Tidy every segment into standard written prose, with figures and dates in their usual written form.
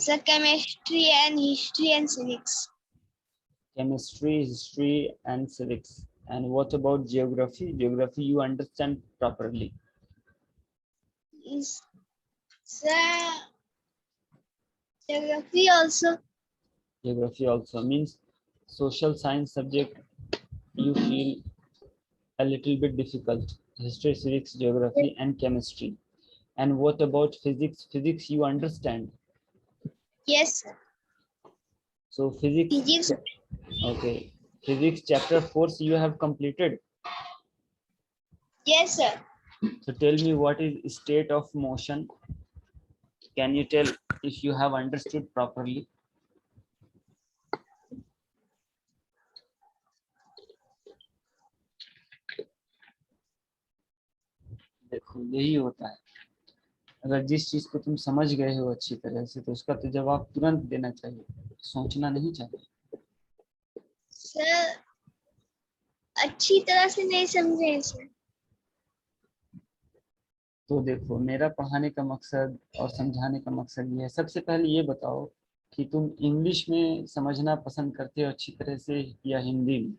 Sir, chemistry and history and civics. Chemistry, history, and civics. And what about geography? Geography you understand properly. Is Sir, geography also. Geography also means social science subject you feel a little bit difficult. History, civics, geography, and chemistry. And what about physics? Physics you understand. Yes, sir. So physics. Physics. Okay. Physics chapter 4 you have completed. Yes, sir. So tell me what is state of motion. Can you tell if you have understood properly? देखो यही होता है, अगर जिस चीज को तुम समझ गए हो अच्छी तरह से तो उसका तो जवाब तुरंत देना चाहिए, सोचना नहीं चाहिए। सर, अच्छी तरह से नहीं समझे सर। तो देखो मेरा पढ़ाने का मकसद और समझाने का मकसद ये है। सबसे पहले ये बताओ कि तुम इंग्लिश में समझना पसंद करते हो अच्छी तरह से या हिंदी में?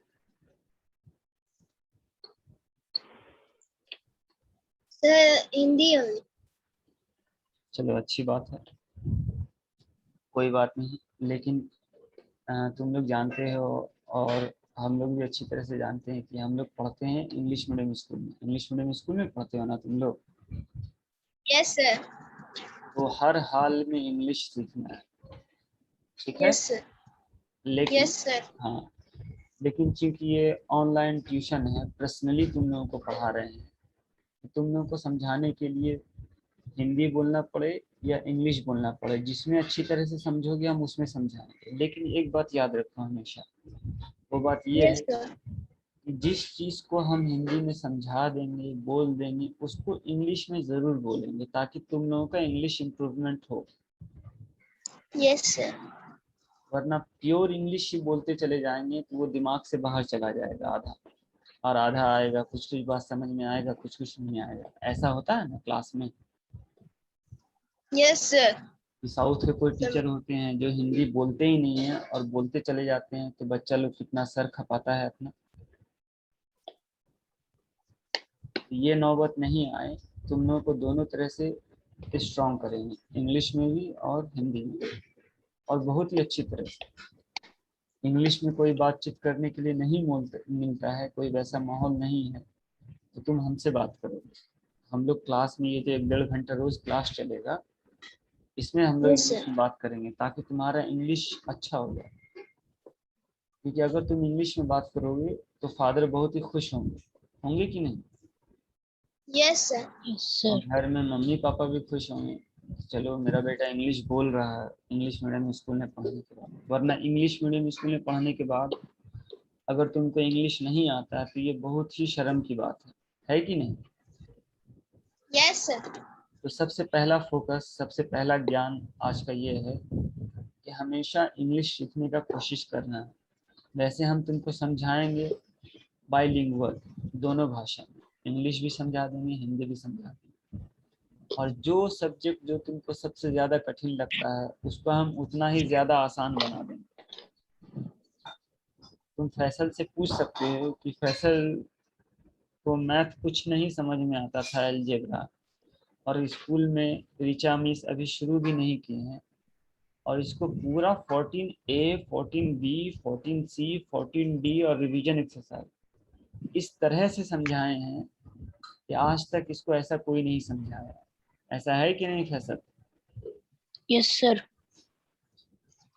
सर, हिंदी होगी। चलो अच्छी बात है, कोई बात नहीं, लेकिन तुम लोग जानते हो और हम लोग भी अच्छी तरह से जानते हैं कि हम लोग पढ़ते हैं इंग्लिश मीडियम स्कूल में। इंग्लिश मीडियम स्कूल में पढ़ते हो ना तुम लोग? Yes sir. तो हर हाल में इंग्लिश सीखना है, ठीक है? Yes sir. लेकिन यस सर। हाँ, लेकिन क्योंकि ये ऑनलाइन ट्यूशन है, पर्सनली तुम लोगों को पढ़ा रहे हैं, तो तुम लोगों को समझाने के लिए हिंदी बोलना पड़े या इंग्लिश बोलना पड़े, जिसमें अच्छी तरह से समझोगे हम उसमें समझाएंगे। लेकिन एक बात याद रखो हमेशा, वो बात ये है यस सर। कि जिस चीज को हम हिंदी में समझा देंगे, बोल देंगे, उसको इंग्लिश में जरूर बोलेंगे ताकि तुम लोगों का इंग्लिश इम्प्रूवमेंट हो। Yes sir. वरना प्योर इंग्लिश ही बोलते चले जाएंगे तो वो दिमाग से बाहर चला जाएगा आधा, और आधा आएगा, कुछ कुछ बात समझ में आएगा, कुछ कुछ नहीं आएगा। ऐसा होता है ना क्लास में। Yes sir. साउथ के कोई टीचर होते हैं जो हिंदी बोलते ही नहीं है और बोलते चले जाते हैं, तो बच्चा लोग कितना सर खपाता है अपना। ये नौबत नहीं आए, तुम लोगों को दोनों तरह से स्ट्रॉन्ग करेंगे, इंग्लिश में भी और हिंदी में, और बहुत ही अच्छी तरह से। इंग्लिश में कोई बातचीत करने के लिए नहीं मिलता है, कोई वैसा माहौल नहीं है, तो तुम हमसे बात करोगे। हम लोग क्लास में, ये जो 1-1.5 घंटा रोज क्लास चलेगा, इसमें हम लोग यस इंग्लिश सर। में बात करेंगे ताकि तुम्हारा इंग्लिश अच्छा हो जाए। क्योंकि अगर तुम इंग्लिश में बात करोगे तो फादर बहुत ही खुश होंगे, होंगे कि नहीं? Yes sir. यस और सर। घर में मम्मी पापा भी खुश होंगे, चलो मेरा बेटा इंग्लिश बोल रहा है इंग्लिश मीडियम स्कूल में पढ़ने के बाद। वरना इंग्लिश मीडियम स्कूल में पढ़ने के बाद अगर तुमको इंग्लिश नहीं आता है तो ये बहुत ही शर्म की बात है कि नहीं? Yes sir. तो सबसे पहला फोकस, सबसे पहला ज्ञान आज का ये है कि हमेशा इंग्लिश सीखने का कोशिश करना है। वैसे हम तुमको समझाएंगे बाइलिंगुअल, दोनों भाषा में, इंग्लिश भी समझा देंगे, हिंदी भी समझा देंगे। और जो सब्जेक्ट जो तुमको सबसे ज़्यादा कठिन लगता है उसको हम उतना ही ज़्यादा आसान बना देंगे। तुम फैसल से पूछ सकते हो कि फैसल को मैथ कुछ नहीं समझ में आता था, अलजेब्रा, और स्कूल में ऋचा मिस अभी शुरू भी नहीं किए हैं, और इसको पूरा 14A 14B 14C 14D और रिवीजन एक्सरसाइज इस तरह से समझाए हैं कि आज तक इसको ऐसा कोई नहीं समझाया। ऐसा है कि नहीं फैसल? Yes sir.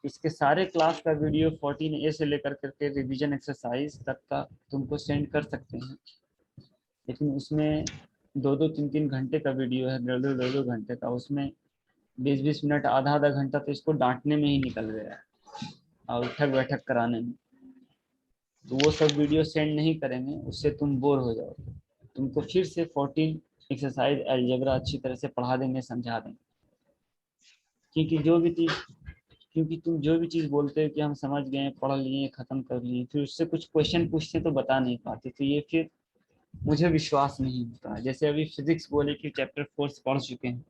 इसके सारे क्लास का वीडियो 14A से लेकर करके रिवीजन एक्सरसाइज तक का तुमको सेंड कर सकते हैं, लेकिन उसमें 2-2 3-3 घंटे का वीडियो है, 2-2 घंटे का, उसमें 20-20 मिनट, आधा घंटा तो इसको डांटने में ही निकल गया है और उठक बैठक कराने में। तो वो सब वीडियो सेंड नहीं करेंगे, उससे तुम बोर हो जाओगे। तुमको फिर से 14 एक्सरसाइज अलजेब्रा अच्छी तरह से पढ़ा देंगे, समझा देंगे। क्योंकि तुम जो भी चीज़ बोलते हो कि हम समझ गए, पढ़ लिए, ख़त्म कर लिए, फिर उससे कुछ क्वेश्चन पूछते तो बता नहीं पाते, तो ये फिर मुझे विश्वास नहीं होता। जैसे अभी फिजिक्स बोले कि चैप्टर 4 पढ़ चुके हैं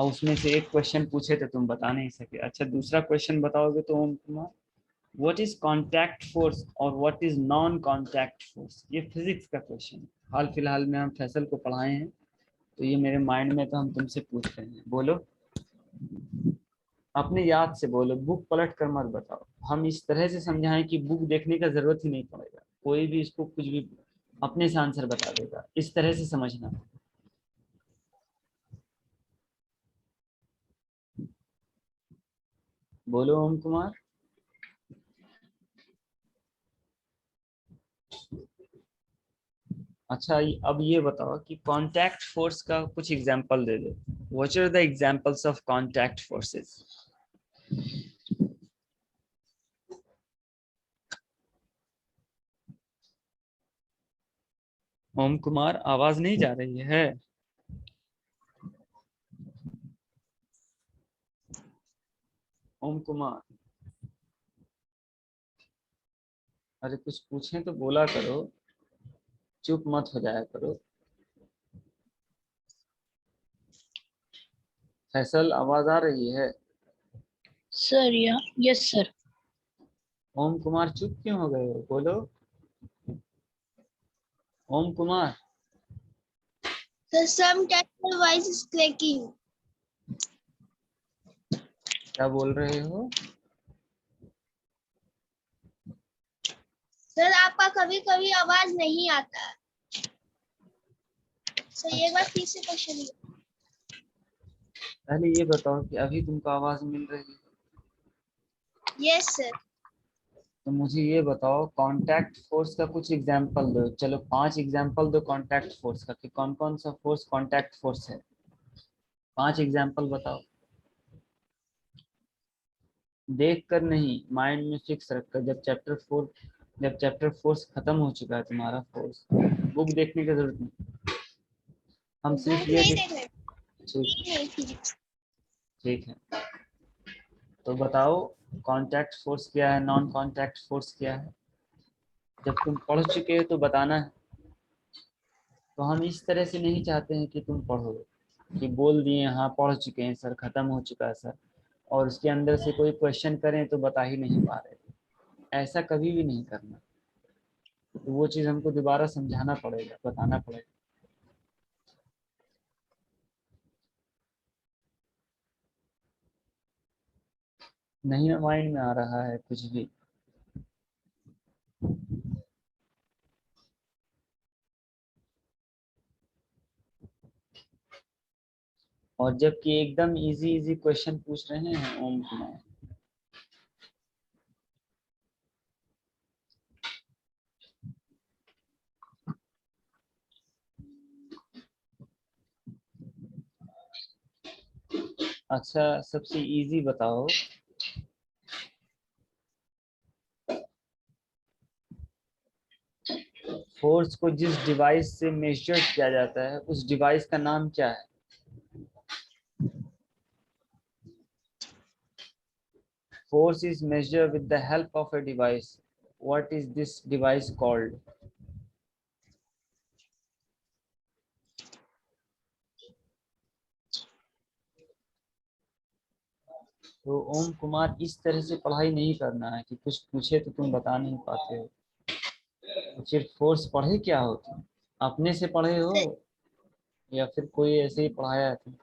और उसमें से एक क्वेश्चन पूछे तो तुम बता नहीं सके। अच्छा दूसरा क्वेश्चन बताओगे तो Om Kumar, what is contact force और what is non contact force? ये फिजिक्स का क्वेश्चन है, हाल फिलहाल में हम फैसल को पढ़ाए हैं, तो ये मेरे माइंड में तो हम तुमसे पूछ रहे हैं। बोलो, अपने याद से बोलो, बुक पलट कर मत बताओ। हम इस तरह से समझाएं कि बुक देखने का जरूरत ही नहीं पड़ेगा, कोई भी इसको कुछ भी अपने से आंसर बता देगा, इस तरह से समझना। बोलो ओम कुमार। अच्छा अब ये बताओ कि कांटेक्ट फोर्स का कुछ एग्जांपल दे दो। What are the examples of contact forces? Om Kumar आवाज नहीं जा रही है। ओम कुमार, अरे कुछ पूछें तो बोला करो, चुप मत हो जाया करो। फैसल आवाज आ रही है? सर या यस सर। ओम कुमार चुप क्यों हो गए हो? बोलो ओम Kumar. So sometimes the voice is cracking. क्या बोल रहे हो? सर आपका कभी कभी आवाज नहीं आता। सर एक बार फिर से क्वेश्चन। पहले ये बताओ कि अभी तुमको आवाज मिल रही है? Yes sir. तो मुझे ये बताओ कांटेक्ट फोर्स का कुछ एग्जांपल दो। चलो 5 एग्जांपल दो कांटेक्ट फोर्स का, कि कौन कौन सा फोर्स कांटेक्ट फोर्स है। 5 एग्जांपल बताओ। देख कर नहीं, माइंड में फिक्स रखकर। जब चैप्टर फोर्स खत्म हो चुका है तुम्हारा फोर्स, बुक देखने की जरूरत नहीं, हम सिर्फ बुक ये नहीं देख। देख रहे। ठीक नहीं फिजिक्स। ठीक है, तो बताओ कांटेक्ट फोर्स क्या है, नॉन कांटेक्ट फोर्स क्या है। जब तुम पढ़ चुके हो तो बताना है। तो हम इस तरह से नहीं चाहते हैं कि तुम पढ़ो, कि बोल दिए हाँ पढ़ चुके हैं सर, खत्म हो चुका है सर, और उसके अंदर से कोई क्वेश्चन करें तो बता ही नहीं पा रहे। ऐसा कभी भी नहीं करना। तो वो चीज़ हमको दोबारा समझाना पड़ेगा, बताना पड़ेगा। नहीं माइंड में आ रहा है कुछ भी? और जबकि एकदम इजी इजी क्वेश्चन पूछ रहे हैं ओम कुमार। अच्छा सबसे इजी बताओ, फोर्स को जिस डिवाइस से मेजर किया जाता है उस डिवाइस का नाम क्या है? Force is measured with the help of a device. What is this device called? तो ओम कुमार इस तरह से पढ़ाई नहीं करना है कि कुछ पूछे तो तुम बता नहीं पाते हो। तो फिर फोर्स पढ़े क्या हो तुम? अपने से पढ़े हो या फिर कोई ऐसे ही पढ़ाया है तुम?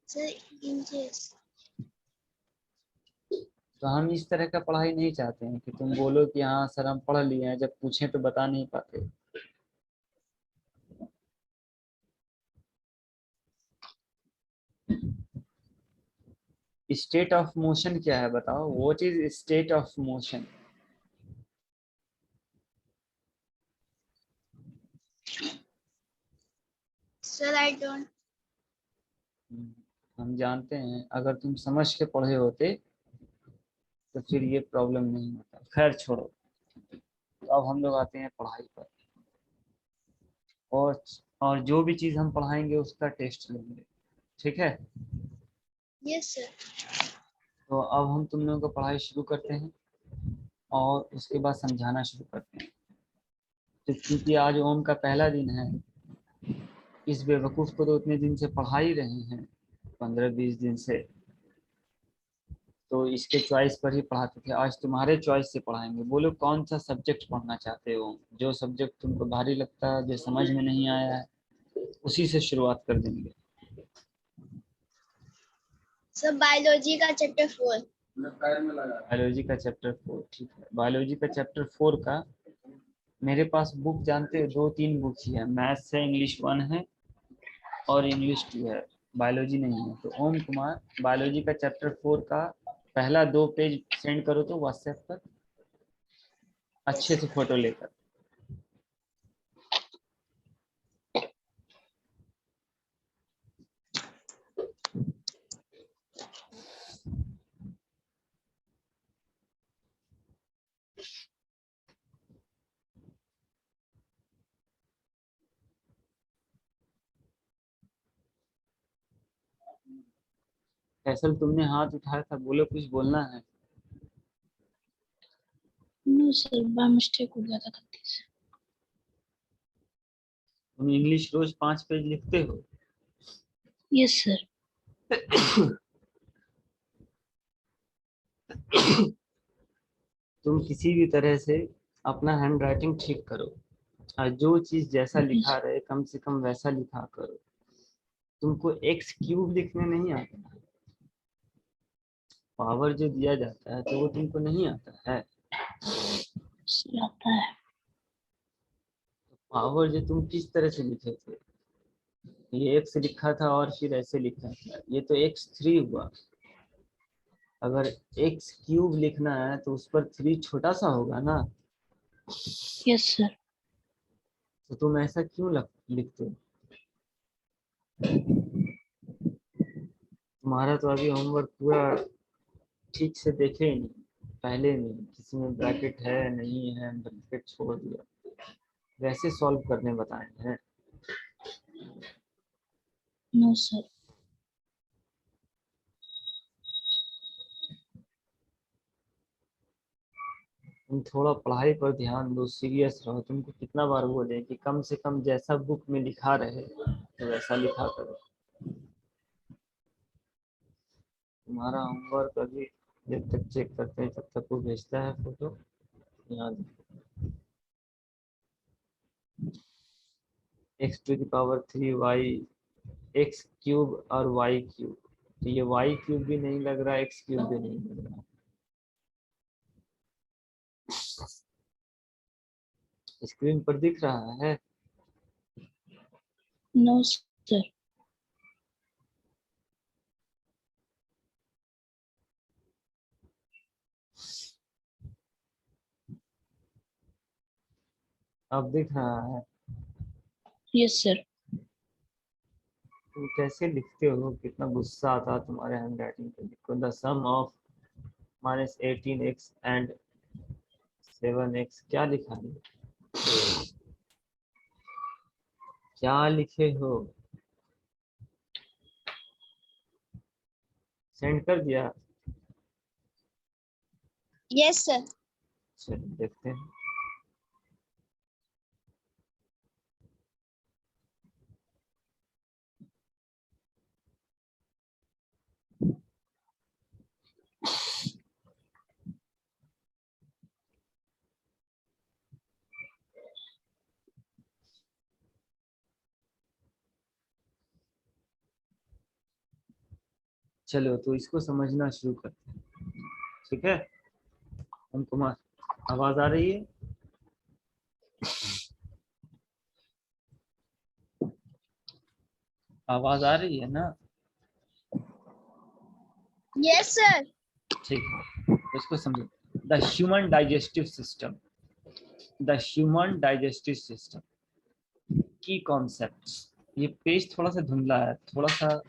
Sir inches. तो हम इस तरह का पढ़ाई नहीं चाहते हैं कि तुम बोलो कि हाँ सर हम पढ़ लिए हैं, जब पूछे तो बता नहीं पाते। स्टेट ऑफ मोशन क्या है बताओ, what is state of motion? Sir I don't. हम जानते हैं, अगर तुम समझ के पढ़े होते तो फिर ये प्रॉब्लम नहीं होता। खैर छोड़ो, तो अब हम लोग आते हैं पढ़ाई पर। और और जो भी चीज़ हम पढ़ाएंगे उसका टेस्ट लेंगे, ठीक है? Yes sir. तो अब हम तुम लोगों को पढ़ाई शुरू करते हैं और उसके बाद समझाना शुरू करते हैं। तो क्योंकि आज ओम का पहला दिन है इस बेवकूफ को तो उतने दिन से पढ़ा ही रहे हैं, 15-20 दिन से, तो इसके चॉइस पर ही पढ़ाते थे। आज तुम्हारे चॉइस से पढ़ाएंगे। बोलो कौन सा सब्जेक्ट पढ़ना चाहते हो, जो सब्जेक्ट तुमको भारी लगता है, जो समझ में नहीं आया है, उसी से शुरुआत कर देंगे। सर बायोलॉजी का चैप्टर 4। बायोलॉजी का चैप्टर 4, ठीक है। बायोलॉजी का चैप्टर 4 का मेरे पास बुक जानते हो 2-3 बुक ही है। मैथ्स है, इंग्लिश 1 है और इंग्लिश 2 है, बायोलॉजी नहीं है। तो ओम कुमार बायोलॉजी का चैप्टर 4 का पहला 2 पेज सेंड करो तो व्हाट्सएप पर, अच्छे से फोटो लेकर। फैसल तुमने हाथ उठाया था, बोलो कुछ बोलना है। नो सर, बाय मिस्टेक हो गया था गलती से। तुम इंग्लिश रोज 5 पेज लिखते हो? Yes sir. तुम किसी भी तरह से अपना हैंड राइटिंग ठीक करो, और जो चीज जैसा लिखा रहे कम से कम वैसा लिखा करो। तुमको x³ लिखने नहीं आता, पावर जो दिया जाता है तो वो तुमको नहीं आता है। सर आता है। पावर जो तुम किस तरह से लिखे थे, ये x लिखा था और फिर ऐसे लिखा था, ये तो x3 हुआ। अगर x³ लिखना है तो उस पर 3 छोटा सा होगा ना, यस सर। तो तुम ऐसा क्यों लिखते हो? तुम्हारा तो अभी होमवर्क पूरा ठीक से देखे ही नहीं, पहले नहीं किसी में ब्रैकेट है नहीं है, ब्रैकेट छोड़ दिया, वैसे सॉल्व करने बताए हैं। No sir. तुम थोड़ा पढ़ाई पर ध्यान दो, सीरियस रहो। तुमको कितना बार बोले कि कम से कम जैसा बुक में लिखा रहे तो वैसा लिखा करो। तुम्हारा होमवर्क अभी जब तक चेक करते हैं तब तक वो भेजता है फोटो। यहाँ x⁻³ x³ और y³, तो ये y³ भी नहीं लग रहा, x³ भी नहीं लग रहा। स्क्रीन पर दिख रहा है? No sir. अब दिख रहा है? Yes sir. तुम कैसे लिखते हो, कितना गुस्सा आता है तुम्हारे हैंड राइटिंग पे। लिखो the some of -18x and 7x, क्या लिखा है, क्या लिखे हो? सेंड कर दिया? Yes sir. चलिए देखते हैं। चलो तो इसको समझना शुरू करते हैं, ठीक है। ओम कुमार आवाज आ रही है? आवाज आ रही है ना? Yes sir. ठीक है, तो इसको समझो। The human digestive system, the human digestive system की कॉन्सेप्ट्स। ये पेज थोड़ा सा धुंधला है, थोड़ा सा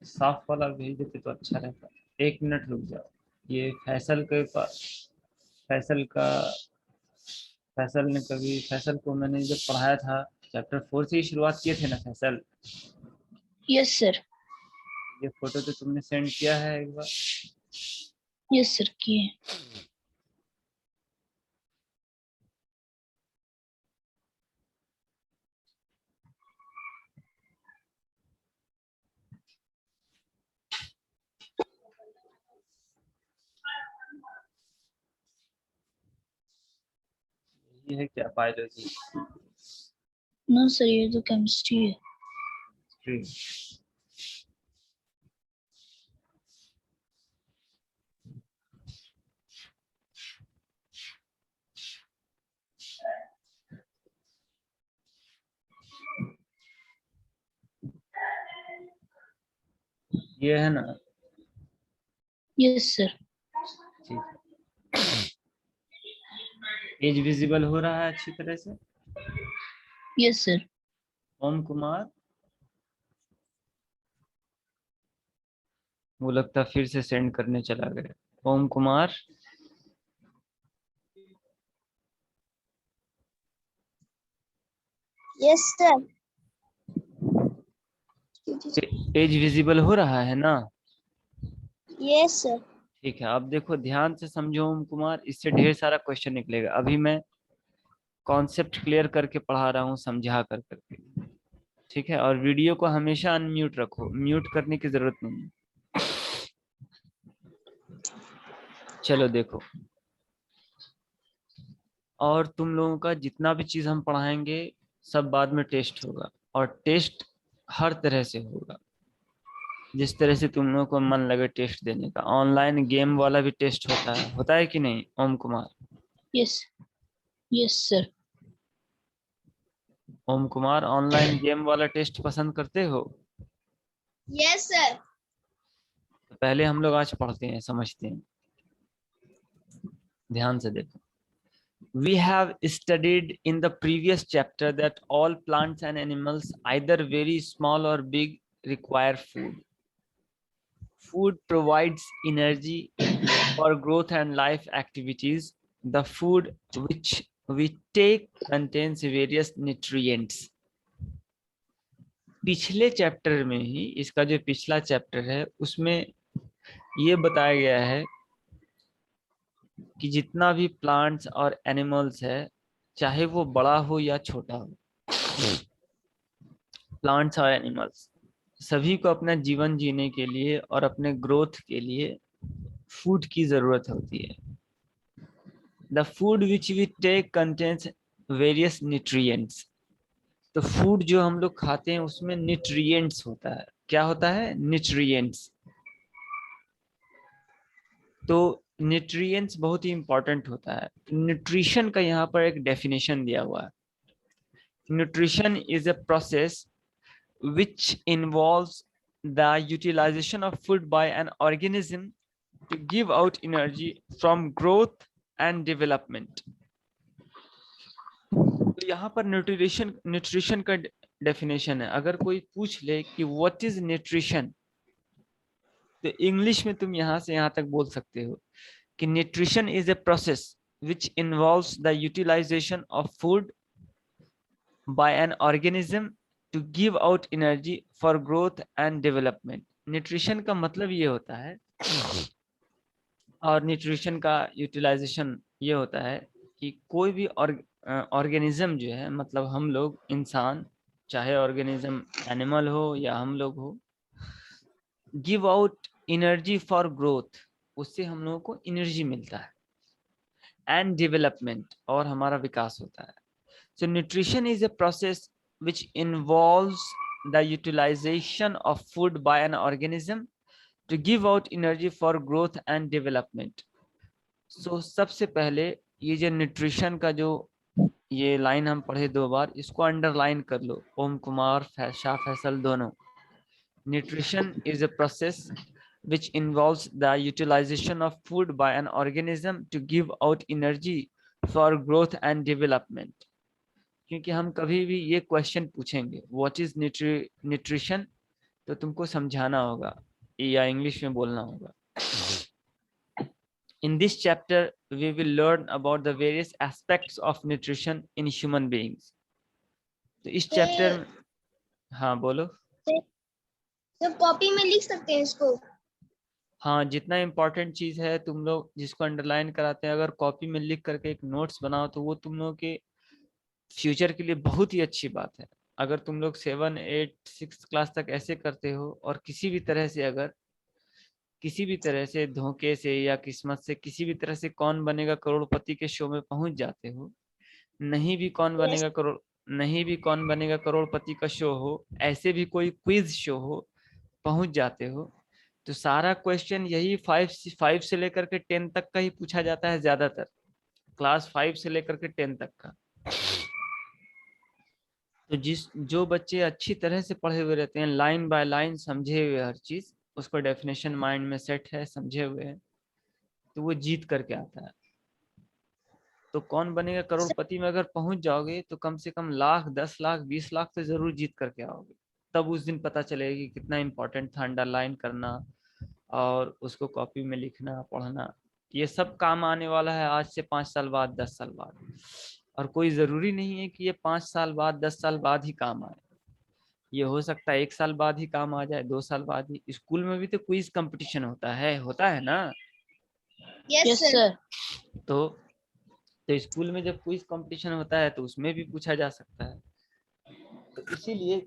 साफ वाला भेज देते तो अच्छा रहता। 1 मिनट रुक जाओ। ये फैसल के पास, फैसल का, फैसल ने कभी, फैसल को मैंने जब पढ़ाया था चैप्टर 4 से ही शुरुआत किए थे ना फैसल। Yes sir. ये फोटो तो तुमने सेंड किया है एक बार? यस सर किए। ये है क्या बायोलॉजी? नो सर, ये तो केमिस्ट्री है। ये है ना? Yes sir. ठीक। एज विजिबल हो रहा है अच्छी तरह से? Yes sir. ओम कुमार, वो लगता फिर से सेंड करने चला गया। Om Kumar, yes sir. Edge visible हो रहा है ना? Yes sir. ठीक है, अब देखो ध्यान से समझो ओम कुमार, इससे ढेर सारा क्वेश्चन निकलेगा। अभी मैं कॉन्सेप्ट क्लियर करके पढ़ा रहा हूँ, समझा कर करके। ठीक है, और वीडियो को हमेशा अनम्यूट रखो, म्यूट करने की जरूरत नहीं है। चलो देखो, और तुम लोगों का जितना भी चीज हम पढ़ाएंगे सब बाद में टेस्ट होगा, और टेस्ट हर तरह से होगा, जिस तरह से तुम लोगों को मन लगे टेस्ट देने का। ऑनलाइन गेम वाला भी टेस्ट होता है कि नहीं Om Kumar? Yes. Yes sir. Om Kumar, online game वाला टेस्ट पसंद करते हो? Yes sir. पहले हम लोग आज पढ़ते हैं, समझते हैं। ध्यान से देखो। We have studied in the previous chapter that all plants and animals, either very small or big, require food. Food provides energy for growth and life activities. The food which we take contains various nutrients. पिछले chapter में ही, इसका जो पिछला chapter है उसमें ये बताया गया है कि जितना भी प्लांट्स और एनिमल्स है, चाहे वो बड़ा हो या छोटा हो, प्लांट्स और एनिमल्स सभी को अपना जीवन जीने के लिए और अपने ग्रोथ के लिए फूड की जरूरत होती है। The food which we take contains various nutrients. तो फूड जो हम लोग खाते हैं उसमें न्यूट्रिएंट्स होता है। क्या होता है? न्यूट्रिएंट्स। तो न्यूट्रिएंट्स बहुत ही इंपॉर्टेंट होता है। न्यूट्रिशन का यहाँ पर एक डेफिनेशन दिया हुआ है। Nutrition is a process which involves the utilization of food by an organism to give out energy from growth and development. तो यहाँ पर न्यूट्रिशन का डेफिनेशन है। अगर कोई पूछ ले कि व्हाट इज न्यूट्रिशन, तो इंग्लिश में तुम यहाँ से यहाँ तक बोल सकते हो कि nutrition is a process which involves the utilization of food by an organism to give out energy for growth and development. Nutrition का मतलब ये होता है, और न्यूट्रिशन का यूटिलाइजेशन ये होता है कि कोई भी ऑर्गेनिज्म जो है, मतलब हम लोग इंसान, चाहे ऑर्गेनिज्म एनिमल हो या हम लोग हो, give out energy for growth, उससे हम लोगों को एनर्जी मिलता है, एंड डेवलपमेंट, और हमारा विकास होता है। So nutrition is a process which involves the utilization of food by an organism to give out energy for growth and development. So सबसे पहले ये जो न्यूट्रिशन का जो ये लाइन हम पढ़े 2 बार, इसको अंडरलाइन कर लो ओम कुमार, शाह फैसल दोनों। Nutrition is a process which involves the utilization of food by an organism to give out energy for growth and development. क्योंकि हम कभी भी ये क्वेश्चन पूछेंगे व्हाट इज न्यूट्रिशन, तो तुमको समझाना होगा या इंग्लिश में बोलना होगा। In this chapter we will learn about the various aspects of nutrition in human beings. तो इस चैप्टर में, हाँ बोलो। तो कॉपी में लिख सकते हैं इसको? हाँ, जितना इम्पोर्टेंट चीज है तुम लोग जिसको अंडरलाइन कराते हैं, अगर कॉपी में लिख करके एक नोट्स बनाओ तो वो तुम लोगों के फ्यूचर के लिए बहुत ही अच्छी बात है। अगर तुम लोग 7, 8, 6 क्लास तक ऐसे करते हो, और किसी भी तरह से, अगर किसी भी तरह से धोखे से या किस्मत से किसी भी तरह से कौन बनेगा करोड़पति के शो में पहुंच जाते हो, नहीं भी कौन बनेगा करोड़, नहीं भी कौन बनेगा करोड़पति का शो हो, ऐसे भी कोई क्विज शो हो, पहुंच जाते हो, तो सारा क्वेश्चन यही 5 से लेकर के 10 तक का ही पूछा जाता है, ज्यादातर क्लास 5 से लेकर के 10 तक का। तो जो बच्चे अच्छी तरह से पढ़े हुए रहते हैं, लाइन बाय लाइन समझे हुए हर चीज, उसको डेफिनेशन माइंड में सेट है, समझे हुए हैं, तो वो जीत करके आता है। तो कौन बनेगा करोड़पति में अगर पहुंच जाओगे तो कम से कम लाख, 10 लाख, 20 लाख तो जरूर जीत करके आओगे। तब उस दिन पता चलेगा कि कितना इंपॉर्टेंट था अंडरलाइन करना और उसको कॉपी में लिखना, पढ़ना। ये सब काम आने वाला है आज से 5 साल बाद, 10 साल बाद। और कोई जरूरी नहीं है कि ये 5 साल बाद, 10 साल बाद ही काम आए। ये हो सकता है 1 साल बाद ही काम आ जाए, 2 साल बाद ही। स्कूल में भी तो क्विज कंपटीशन होता है ना। Yes sir. तो स्कूल में जब क्विज कंपटीशन होता है तो उसमें भी पूछा जा सकता है। तो इसीलिए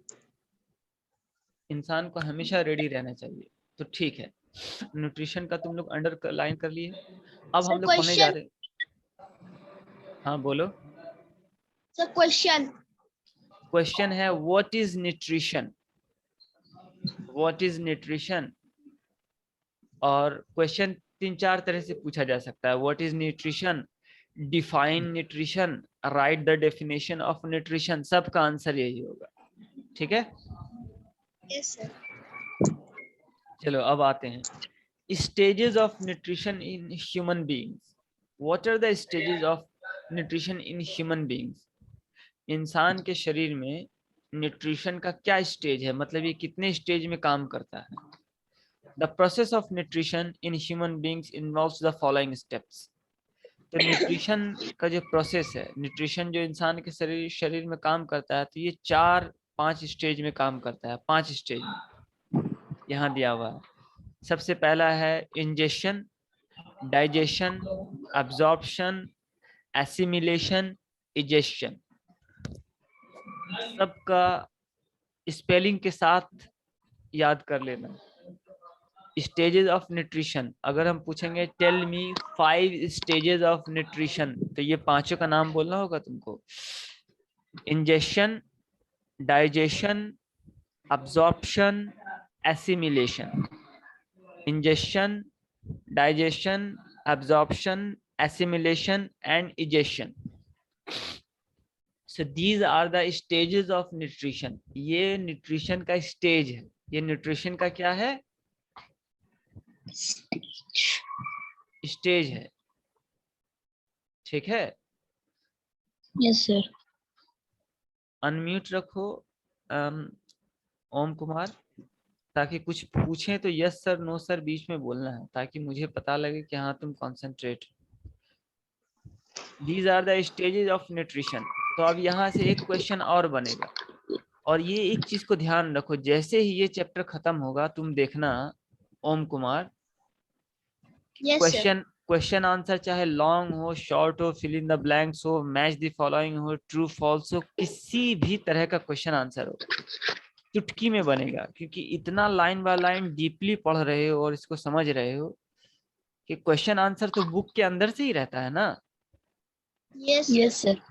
इंसान को हमेशा रेडी रहना चाहिए। तो ठीक है, न्यूट्रिशन का तुम लोग अंडर लाइन कर लिए। अब हम लोग पढ़ने जा रहे हैं। हाँ बोलो। सर क्वेश्चन है what is nutrition, what is nutrition. और क्वेश्चन 3-4 तरह से पूछा जा सकता है। What is nutrition, define nutrition, write the definition of nutrition. सबका आंसर यही होगा, ठीक है। Yes sir. चलो अब आते हैं stages of nutrition in human beings. What are the stages of nutrition in human beings. इंसान के शरीर में न्यूट्रिशन का क्या स्टेज है, मतलब ये कितने स्टेज में काम करता है। The process of nutrition in human beings involves the following steps. तो न्यूट्रिशन का जो प्रोसेस है, न्यूट्रिशन जो इंसान के शरीर में काम करता है, तो ये 4-5 स्टेज में काम करता है। 5 स्टेज में यहाँ दिया हुआ है। सबसे पहला है ingestion, digestion, absorption, assimilation, egestion. सबका स्पेलिंग के साथ याद कर लेना। स्टेजेस ऑफ न्यूट्रिशन, अगर हम पूछेंगे tell me 5 stages of nutrition, तो ये पांचों का नाम बोलना होगा तुमको। Ingestion, digestion, absorption, assimilation. Ingestion, digestion, absorption, assimilation and egestion. So these are the stages of nutrition. ये न्यूट्रिशन का स्टेज है। ये न्यूट्रिशन का क्या है, स्टेज है, ठीक है। Yes sir. अनम्यूट रखो ओम कुमार, ताकि कुछ पूछें तो यस सर नो सर बीच में बोलना है, ताकि मुझे पता लगे कि हाँ तुम concentrate. These are the stages of nutrition. तो अब यहाँ से एक क्वेश्चन और बनेगा, और ये एक चीज को ध्यान रखो, जैसे ही ये चैप्टर खत्म होगा तुम देखना ओम कुमार, क्वेश्चन आंसर चाहे लॉन्ग हो, शॉर्ट हो, फिल इन द ब्लैंक्स हो, मैच द फॉलोइंग हो, ट्रू फॉल्स हो, किसी भी तरह का क्वेश्चन आंसर हो, चुटकी में बनेगा। क्योंकि इतना लाइन बाय लाइन डीपली पढ़ रहे हो और इसको समझ रहे हो कि क्वेश्चन आंसर तो बुक के अंदर से ही रहता है ना। Yes sir.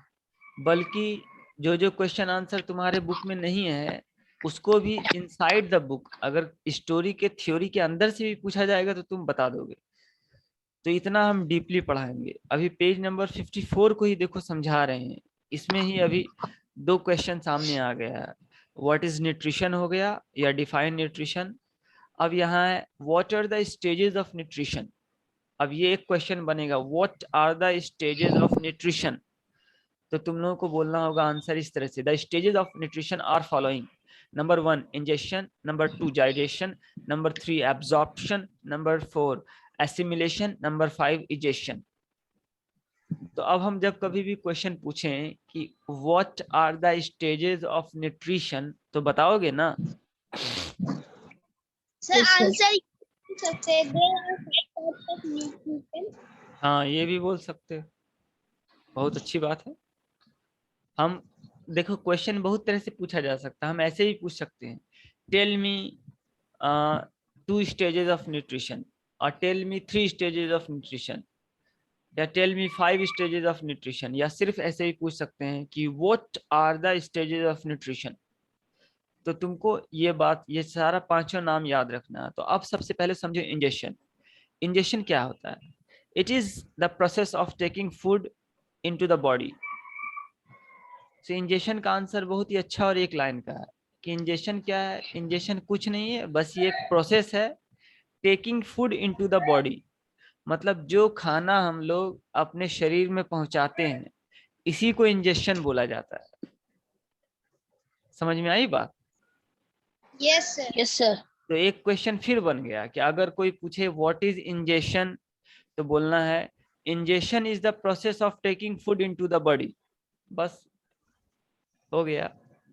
बल्कि जो जो क्वेश्चन आंसर तुम्हारे बुक में नहीं है, उसको भी इनसाइड द बुक, अगर स्टोरी के थ्योरी के अंदर से भी पूछा जाएगा तो तुम बता दोगे। तो इतना हम डीपली पढ़ाएंगे। अभी पेज नंबर 54 को ही देखो समझा रहे हैं, इसमें ही अभी 2 क्वेश्चन सामने आ गया है। व्हाट इज न्यूट्रिशन हो गया, या डिफाइन न्यूट्रिशन। अब यहाँ है what are the stages of nutrition. अब ये एक क्वेश्चन बनेगा, what are the stages of nutrition. तो तुम लोगों को बोलना होगा आंसर इस तरह से, the stages of nutrition are following. Number 1 injection, number 2 digestion, number 3 absorption, number 4 assimilation, number 5 egestion. तो अब हम जब कभी भी क्वेश्चन पूछें कि what are the stages of nutrition, तो बताओगे ना। सर आंसर सकते हैं, there are 5 types of nutrition. हाँ ये भी बोल सकते हो, बहुत अच्छी बात है। हम देखो क्वेश्चन बहुत तरह से पूछा जा सकता है, हम ऐसे ही पूछ सकते हैं, tell me 2 stages of nutrition, और tell me 3 stages of nutrition. या tell me 5 stages of nutrition, या सिर्फ ऐसे ही पूछ सकते हैं कि what are the stages of nutrition. तो तुमको ये बात, ये सारा पांचों नाम याद रखना है। तो अब सबसे पहले समझो इंजेशन। इंजेशन क्या होता है? It is the process of taking food into the body. तो इंजेशन का आंसर बहुत ही अच्छा और एक लाइन का है कि इंजेशन क्या है। इंजेशन कुछ नहीं है, बस ये एक प्रोसेस है taking food into the body. मतलब जो खाना हम लोग अपने शरीर में पहुंचाते हैं, इसी को इंजेशन बोला जाता है। समझ में आई बात? Yes, sir. Yes, sir. तो एक क्वेश्चन फिर बन गया कि अगर कोई पूछे व्हाट इज इंजेशन, तो बोलना है ingestion is the process of taking food into the body. बस हो गया।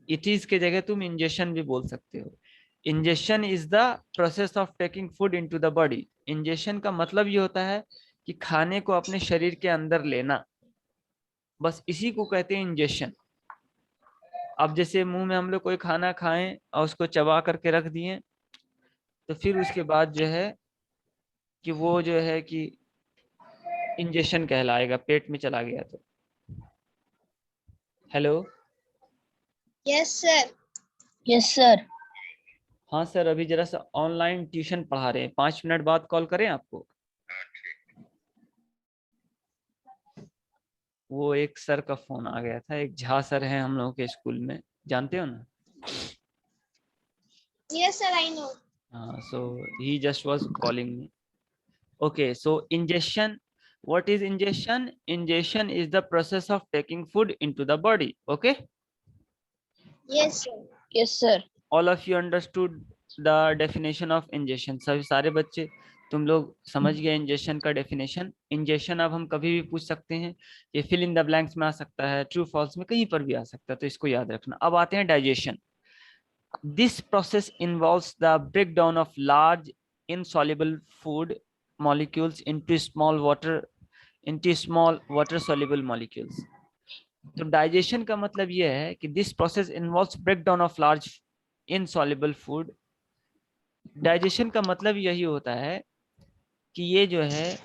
इट इज के जगह तुम इंजेशन भी बोल सकते हो। Ingestion is the process of taking food into the body. Ingestion का मतलब ये होता है कि खाने को अपने शरीर के अंदर लेना, बस इसी को कहते हैं इंजेशन। अब जैसे मुंह में हम लोग कोई खाना खाएं और उसको चबा करके रख दिए, तो फिर उसके बाद जो है कि वो जो है कि इंजेशन कहलाएगा, पेट में चला गया तो। Hello. Yes, sir. Yes, sir. हाँ सर, अभी जरा सा ऑनलाइन ट्यूशन पढ़ा रहे हैं, 5 मिनट बाद कॉल करें आपको। वो एक सर का फोन आ गया था, एक झा सर हैं हम लोगों के स्कूल में, जानते हो ना? Yes, sir, I know. हाँ, so he just was calling me. Okay, so ingestion, what is ingestion? Ingestion is the process of taking food into the body. Okay, Yes, sir. Yes, sir. all of you understood the definition of ingestion? सभी सारे बच्चे तुम लोग समझ गए ingestion का definition. Ingestion अब हम कभी भी पूछ सकते हैं, ये फिल इन द ब्लैंक्स में आ सकता है, ट्रू फॉल्स में कहीं पर भी आ सकता है, तो इसको याद रखना। अब आते हैं digestion. This process involves the breakdown of large insoluble food molecules into small water soluble molecules. तो डाइजेशन का मतलब यह है कि this process involves breakdown of large insoluble food. Digestion का मतलब यही होता है कि ये जो है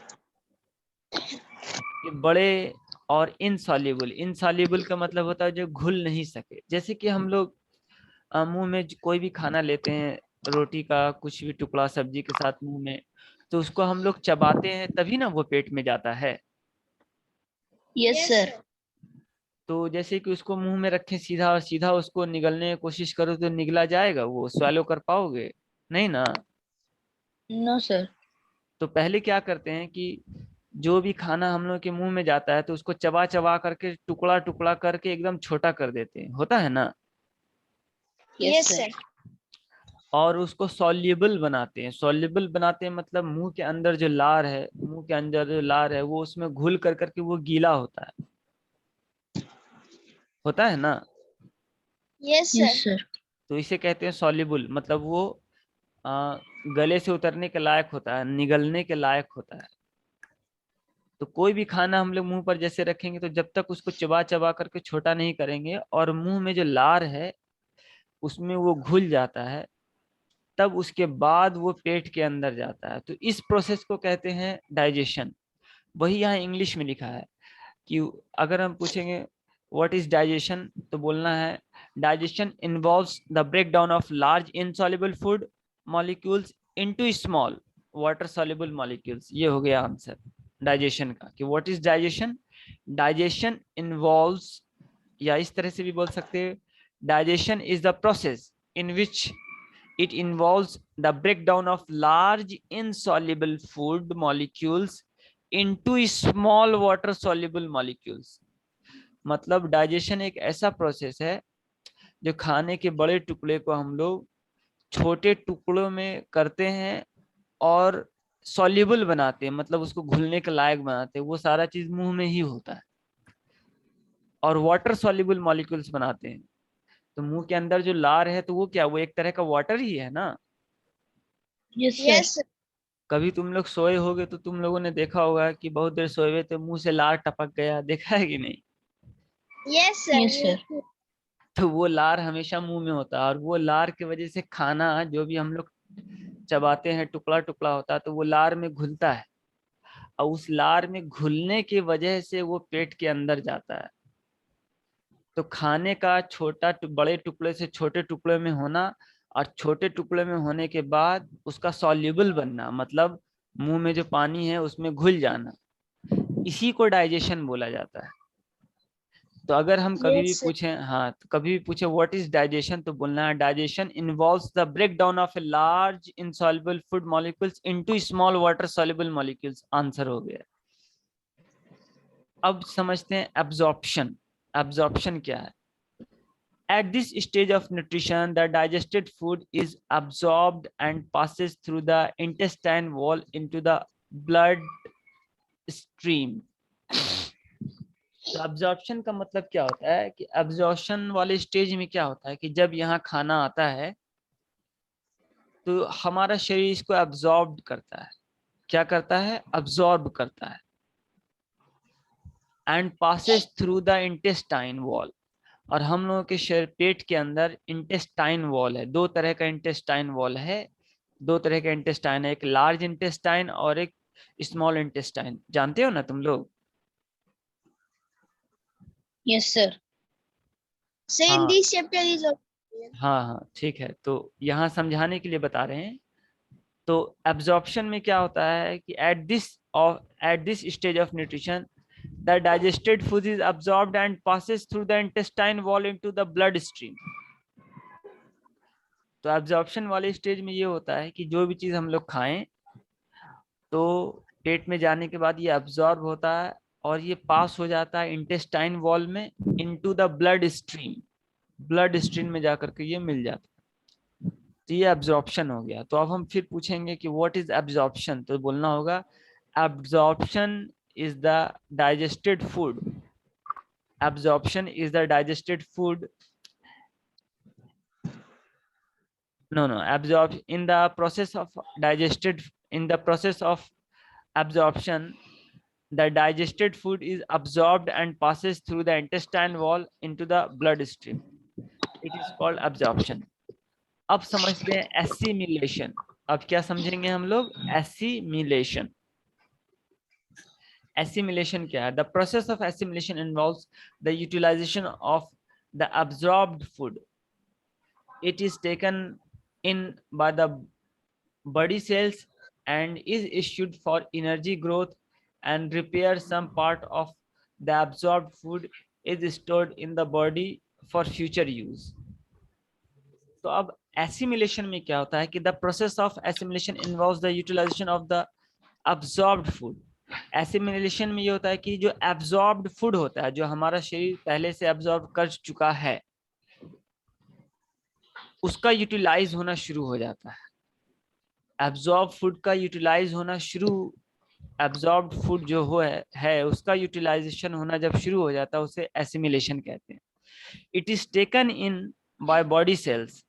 कि बड़े और इनसॉल्युबल, इनसॉल्युबल का मतलब होता है जो घुल नहीं सके। जैसे कि हम लोग मुंह में कोई भी खाना लेते हैं, रोटी का कुछ भी टुकड़ा सब्जी के साथ मुंह में, तो उसको हम लोग चबाते हैं तभी ना वो पेट में जाता है। Yes, sir. तो जैसे कि उसको मुंह में रखें सीधा और सीधा उसको निगलने की कोशिश करो तो निगला जाएगा? वो स्वैलो कर पाओगे? नहीं ना। No, sir. तो पहले क्या करते हैं कि जो भी खाना हम लोग के मुंह में जाता है तो उसको चबा चबा करके टुकड़ा टुकड़ा करके एकदम छोटा कर देते हैं, होता है ना? Yes, sir. और उसको सॉल्युबल बनाते हैं। सॉल्युबल बनाते हैं मतलब मुंह के अंदर जो लार है, मुंह के अंदर जो लार है वो उसमें घुल कर करके वो गीला होता है ना? Yes, sir. Yes, sir. तो इसे कहते हैं सॉल्युबल, मतलब वो गले से उतरने के लायक होता है, निगलने के लायक होता है। तो कोई भी खाना हम लोग मुंह पर जैसे रखेंगे तो जब तक उसको चबा चबा करके छोटा नहीं करेंगे और मुंह में जो लार है उसमें वो घुल जाता है, तब उसके बाद वो पेट के अंदर जाता है। तो इस प्रोसेस को कहते हैं डाइजेशन। वही यहाँ इंग्लिश में लिखा है कि अगर हम पूछेंगे व्हाट इज डाइजेशन, तो बोलना है digestion involves the breakdown of large insoluble food molecules into small water soluble molecules. ये हो गया आंसर डाइजेशन का कि what is digestion. Digestion involves, या इस तरह से भी बोल सकते हैं, digestion is the process in which it involves the breakdown of large insoluble food molecules into small water soluble molecules। मतलब डाइजेशन एक ऐसा प्रोसेस है जो खाने के बड़े टुकड़े को हम लोग छोटे टुकड़ों में करते हैं और सॉल्युबल बनाते हैं, मतलब उसको घुलने के लायक बनाते हैं। वो सारा चीज मुंह में ही होता है। और वाटर सॉल्युबल मॉलिक्यूल्स बनाते हैं। तो मुंह के अंदर जो लार है तो वो क्या, वो एक तरह का वाटर ही है ना? Yes, sir. Yes, sir. कभी तुम लोग सोए होगे तो तुम लोगों ने देखा होगा कि बहुत देर सोए हुए तो मुंह से लार टपक गया, देखा है कि नहीं? Yes, sir. Yes, sir. तो वो लार हमेशा मुंह में होता है, और वो लार की वजह से खाना जो भी हम लोग चबाते हैं टुकड़ा टुकड़ा होता है तो वो लार में घुलता है। और उस लार में घुलने की वजह से वो पेट के अंदर जाता है। तो खाने का बड़े टुकड़े से छोटे टुकड़े में होना और छोटे टुकड़े में होने के बाद उसका सॉल्युबल बनना, मतलब मुंह में जो पानी है उसमें घुल जाना, इसी को डाइजेशन बोला जाता है। तो अगर हम कभी भी Yes, sir. पूछें, हाँ, तो कभी भी पूछे व्हाट इज डाइजेशन, तो बोलना है digestion involves the break down of a large insoluble food molecules into small water soluble molecules. Answer हो गया। अब समझते हैं एब्जॉर्प्शन। एब्जॉर्प्शन क्या है? At this stage of nutrition, the digested food is absorbed and passes through the intestine wall into the blood stream. तो absorption का मतलब क्या होता है कि absorption वाले स्टेज में क्या होता है कि जब यहाँ खाना आता है तो हमारा शरीर इसको absorb करता है। क्या करता है? absorb करता है। and passes through the intestine wall। और हम लोगों के शरीर पेट के अंदर इंटेस्टाइन वॉल है। दो तरह का इंटेस्टाइन वॉल है। दो तरह का इंटेस्टाइन है, एक लार्ज इंटेस्टाइन और एक स्मॉल इंटेस्टाइन। जानते हो ना तुम लोग? Yes, sir. So in हाँ this chapter is हाँ हाँ, ठीक है। तो यहाँ समझाने के लिए बता रहे हैं। तो एब्जॉर्प्शन में क्या होता है कि at this stage of nutrition the digested food is absorbed and passes through the intestine wall into the blood stream। तो एब्जॉर्प्शन वाले स्टेज में ये होता है कि जो भी चीज हम लोग खाएं तो पेट में जाने के बाद ये एब्जॉर्ब होता है और ये पास हो जाता है इंटेस्टाइन वॉल में into the blood stream. Blood stream में जाकर के ये मिल जाता है। तो ये एब्जॉर्प्शन हो गया। तो अब हम फिर पूछेंगे कि व्हाट इज एब्जॉर्प्शन, तो बोलना होगा absorption is the digested food. Absorption is the digested food. No, absorb in the process of absorption, the digested food is absorbed and passes through the intestine wall into the bloodstream. It is called absorption. अब समझते हैं assimilation। अब क्या समझेंगे हम लोग? assimilation। assimilation क्या है? The process of assimilation involves the utilization of the absorbed food. It is taken in by the body cells and is issued for energy growth and repair. Some part of the absorbed food is stored in the body for future use। तो अब assimilation में क्या होता है कि the process of assimilation involves the utilization of the absorbed food। assimilation में ये होता है कि जो absorbed food होता है, जो हमारा शरीर पहले से absorb कर चुका है, उसका यूटिलाइज होना शुरू हो जाता है। एब्जॉर्ब फूड का यूटिलाइज होना शुरू, एब्जॉर्ब फूड जो है उसका यूटिलाइजेशन होना जब शुरू हो जाता है उसे एसिमिलेशन कहते हैं। It is taken in by body cells,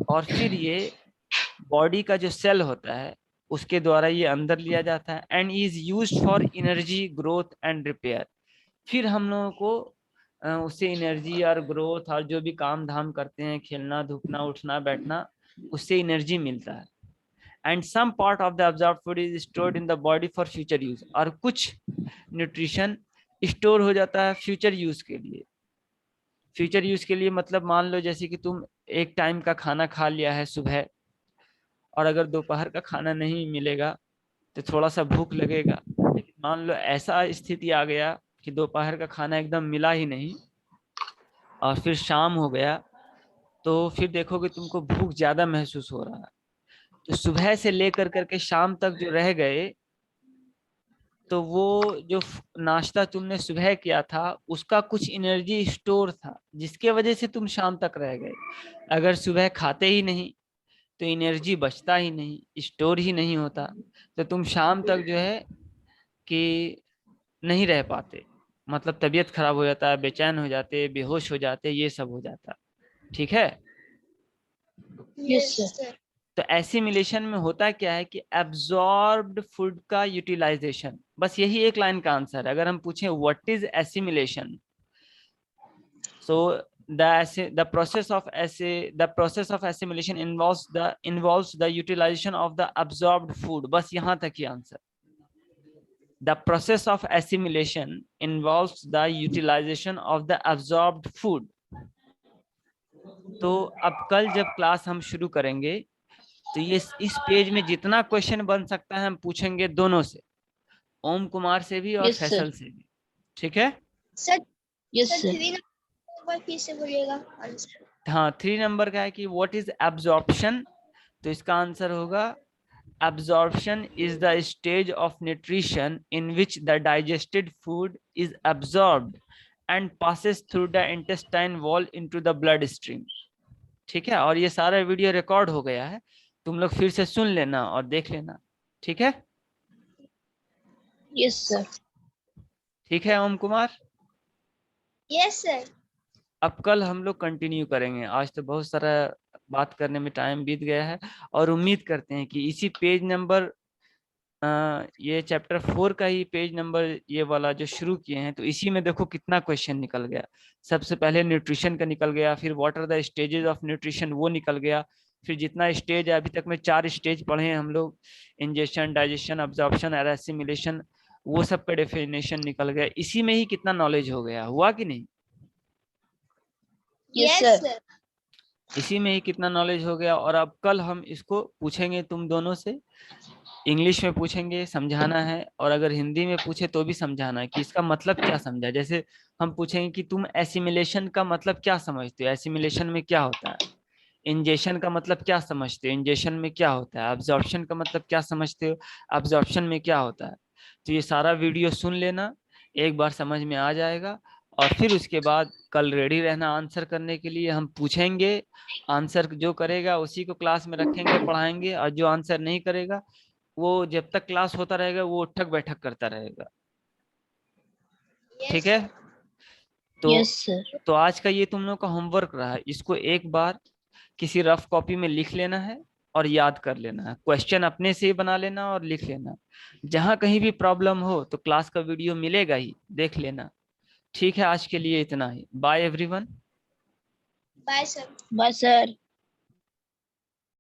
और फिर ये बॉडी का जो सेल होता है उसके द्वारा ये अंदर लिया जाता है। And is used for energy growth and repair. फिर हम लोगों को उससे एनर्जी और ग्रोथ और जो भी काम धाम करते हैं, खेलना धूपना उठना बैठना, उससे एनर्जी मिलता है। And some part of the absorbed food is stored in the body for future use. और कुछ न्यूट्रिशन स्टोर हो जाता है फ्यूचर यूज के लिए। फ्यूचर यूज के लिए मतलब मान लो जैसे कि तुम एक टाइम का खाना खा लिया है सुबह, और अगर दोपहर का खाना नहीं मिलेगा तो थोड़ा सा भूख लगेगा। लेकिन मान लो ऐसा स्थिति आ गया कि दोपहर का खाना एकदम मिला ही नहीं और फिर शाम हो गया, तो फिर देखोगे तुमको भूख ज्यादा महसूस हो रहा है। तो सुबह से लेकर करके शाम तक जो रह गए, तो वो जो नाश्ता तुमने सुबह किया था उसका कुछ एनर्जी स्टोर था जिसके वजह से तुम शाम तक रह गए। अगर सुबह खाते ही नहीं तो एनर्जी बचता ही नहीं, स्टोर ही नहीं होता, तो तुम शाम तक जो है कि नहीं रह पाते, मतलब तबीयत खराब हो जाता है, बेचैन हो जाते, बेहोश हो जाते, ये सब हो जाता। ठीक है? Yes, sir. तो एसिमिलेशन में होता क्या है कि एब्जॉर्ब्ड फूड का यूटिलाइजेशन। बस यही एक लाइन का आंसर है। अगर हम पूछें what is assimilation, so the process of assimilation involves the utilization of the absorbed food। बस यहाँ तक ही answer. The process of assimilation involves the utilization of the absorbed food. तो अब कल जब क्लास हम शुरू करेंगे तो ये इस पेज में जितना क्वेश्चन बन सकता है हम पूछेंगे दोनों से, ओम कुमार से भी और Yes, sir. फैसल से भी, ठीक है? Sir Yes, sir sir. 3 number एक बार फिर से बोलिएगा आंसर। हाँ, 3 नंबर का है कि व्हाट इज एब्जॉर्प्शन, तो इसका आंसर होगा absorption is the stage of nutrition in which the digested food is absorbed and passes through the intestine wall into the blood stream। ठीक है, और ये सारा वीडियो रिकॉर्ड हो गया है, तुम लोग फिर से सुन लेना और देख लेना, ठीक है? Yes, sir. ठीक है ओम कुमार। Yes sir. अब कल हम लोग कंटिन्यू करेंगे, आज तो बहुत सारा बात करने में टाइम बीत गया है, और उम्मीद करते हैं कि इसी पेज नंबर ये चैप्टर 4 का ही पेज नंबर ये वाला जो शुरू किए हैं, तो इसी में देखो कितना क्वेश्चन निकल गया। सबसे पहले न्यूट्रिशन का निकल गया, फिर what are the stages of nutrition वो निकल गया, फिर जितना स्टेज है अभी तक में 4 स्टेज पढ़े हैं हम लोग, इंजेशन, डाइजेशन, अब्जॉर्प्शन और एसिमिलेशन, वो सब का डेफिनेशन निकल गया। इसी में ही कितना नॉलेज हो गया, हुआ कि नहीं? Yes, yes sir. सर। इसी में ही कितना नॉलेज हो गया। और अब कल हम इसको पूछेंगे तुम दोनों से, इंग्लिश में पूछेंगे, समझाना है, और अगर हिंदी में पूछे तो भी समझाना है कि इसका मतलब क्या समझा। जैसे हम पूछेंगे कि तुम एसिमिलेशन का मतलब क्या समझते हो, एसिमिलेशन में क्या होता है, इंजेशन का मतलब क्या समझते हो, इंजेशन में क्या होता है, अब्जॉर्प्शन का मतलब क्या समझते हो, अब्जॉर्प्शन में क्या होता है। तो ये सारा वीडियो सुन लेना, एक बार समझ में आ जाएगा, और फिर उसके बाद कल रेडी रहना आंसर करने के लिए। हम पूछेंगे, आंसर जो करेगा उसी को क्लास में रखेंगे, पढ़ाएंगे, और जो आंसर नहीं करेगा वो जब तक क्लास होता रहेगा वो उठक बैठक करता रहेगा, ठीक है? तो Yes, sir. तो आज का ये तुम लोग का होमवर्क रहा है, इसको एक बार किसी रफ कॉपी में लिख लेना है और याद कर लेना है, क्वेश्चन अपने से ही बना लेना और लिख लेना। जहां कहीं भी प्रॉब्लम हो तो क्लास का वीडियो मिलेगा ही, देख लेना। ठीक है, आज के लिए इतना ही। Bye everyone. Bye sir. Bye, sir.